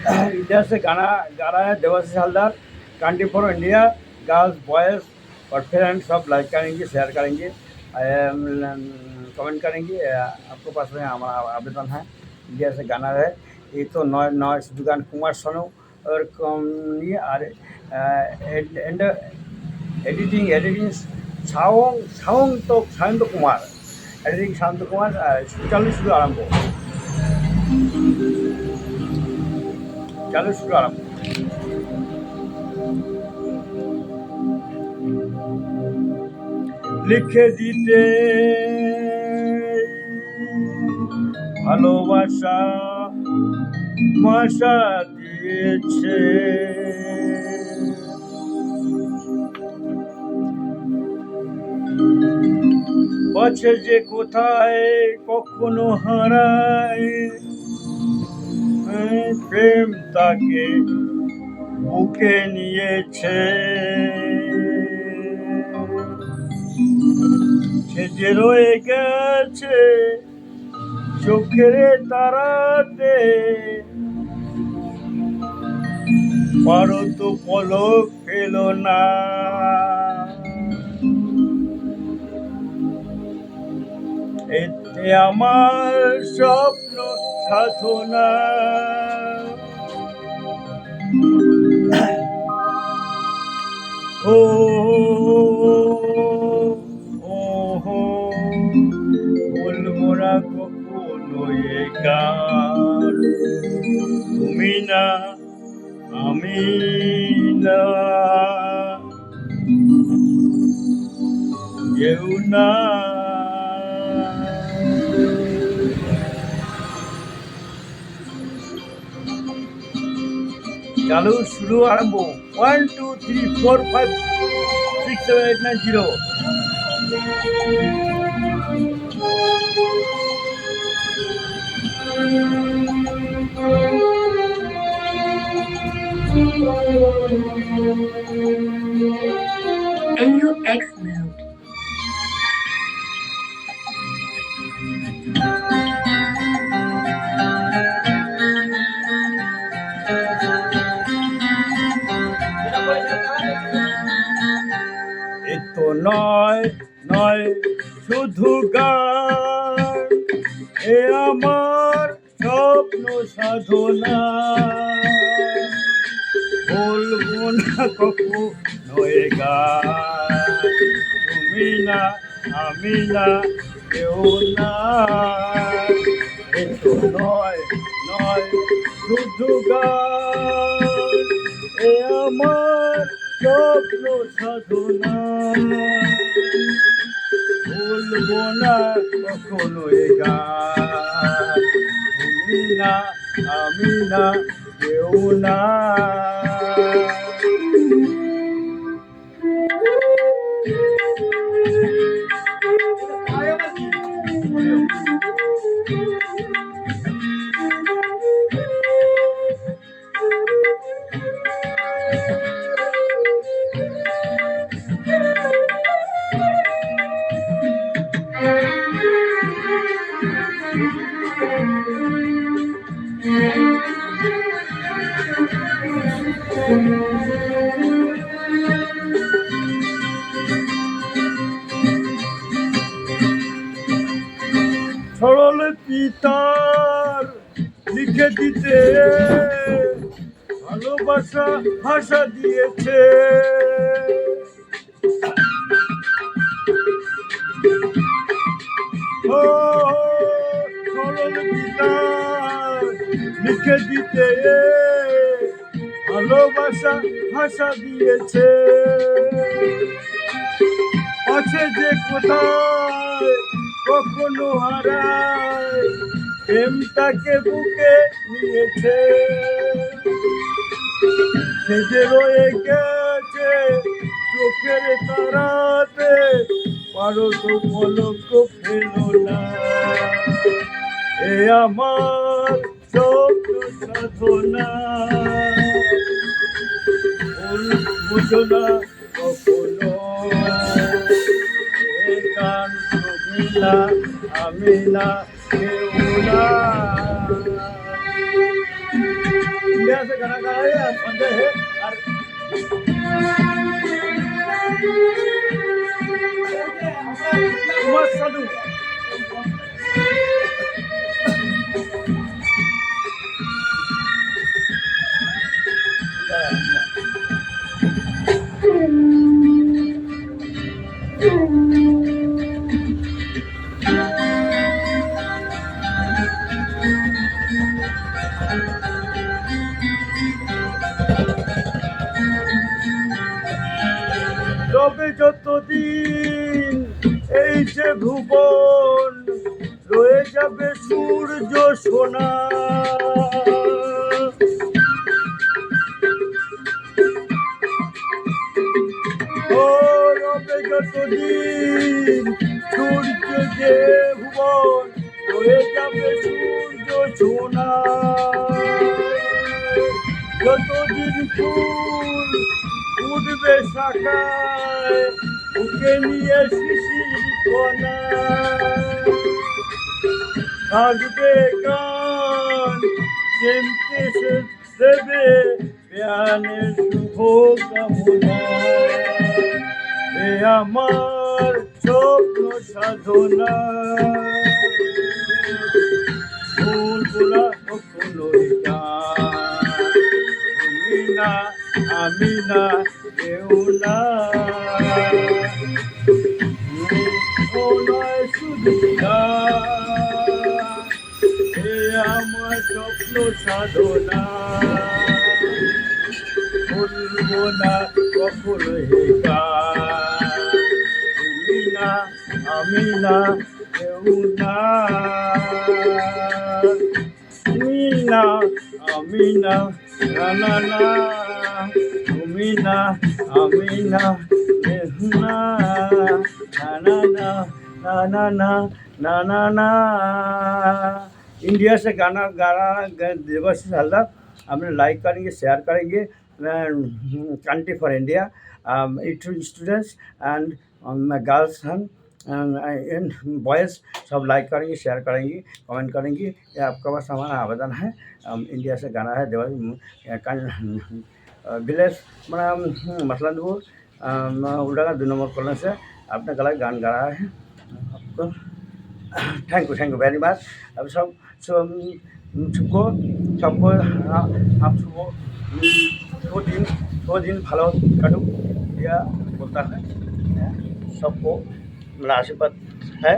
इधर से गाना गा रहा है Debashish Haldar. Country for India, girls boys और फ्रेंड्स सब लाइक करेंगे, शेयर करेंगे, कमेंट करेंगे। आपके पास में हमारा आवेदन है, इंडिया से गाना है। ये तो नॉय नॉइस दुकान कुमार सोनू और ये एडिटिंग एडिटिंग শান্ত কুমার, এডিটিং শান্ত কুমার। চালু শুরু আরম্ভ, চালু শুরু আরম্ভ। লিখে দিতে ভালোবাসা মাসা দিয়েছে, বাছে যে কোথায় কখনো হারায়, প্রেম তাকে বুকে নিয়েছে। সে যে রয়ে গেছে চোখের তারাতে, পারো তো পলক ফেল না। এতে আমার স্বপ্ন সাধনা, ও বলবো না কখনো এ গান, তুমি না আমি না, কেউ না। চালু শুরু আরম্ভ। 1 2 3 4 5 6 7 8 9 0। AUX mode. এ তো নয় নয় শুধু গান, এ আমার স্বপ্ন সাধনা। বলবো না কখনো এ গান, তুমি না আমি না, কেউ না। এ তো নয় নয় শুধু গান, এ আমার স্বপ্ন সাধনা। বলবো না কখনো এ গান, তুমি না আমি না, কেউ না। সরল পিতার লিখে দিতে ভালোবাসা ভাষা দিয়েছে, ও সরল পিতার লিখে দিতে ভালোবাসা ভাষা দিয়েছে। আছে যে কোথায় কখনো হারায়, প্রেমটাকে বুকে নিয়েছে। সে যে রয়ে গেছে চোখের তারাতে, পারো তো পলক ফেল না। এ আমার স্বপ্ন সাধনা, বুঝো না কখনো এ গান, তুমি না আমি না, কেউ না। इंडिया से गाना गा रहे हैं संजय है और कुमार सानू। তবে যতদিন এই যে ভুবন রয়ে যাবে সূর্য সোনা, ও রবে যতদিন সূর্য যে ভুবন রয়ে যাবে সূর্য সোনা, যতদিন ফুল উঠবে শাখায় বুকে নিয়ে শিশির কণা, থাকবে গান যেমকে সে দেবে প্রাণের শুভ কামনা, এ আমার স্বপ্ন সাধনা, বলবো না কখনোই গান, তুমি না আমি না কেউ না, ও নয় শুধু গান, এ আমার স্বপ্ন সাধনা, বলবো না কখনোই গান, তুমি না আমি না কেউ না, তুমি না আমি না না না না, তুমি না আমি না কেউ না, না না ना ना ना ना ना ना। इंडिया से गाना गाना दिवस हल्दा हमने लाइक करेंगे, शेयर करेंगे। Country for India students and girls and boys सब लाइक करेंगे, शेयर करेंगे, कमेंट करेंगे। ये आपका बस हमारा आवेदन है। इंडिया से गाना है दिवस विलेज मसलंदपुर उल्टा 2 नंबर कॉलोनी से अपने गला गान गा रहा है। आपको थैंक यू वेरी मच। अब सबको आप सबको दिन ভালো কাটুক यह बोलता है। सबको मेरा आशीर्वाद है।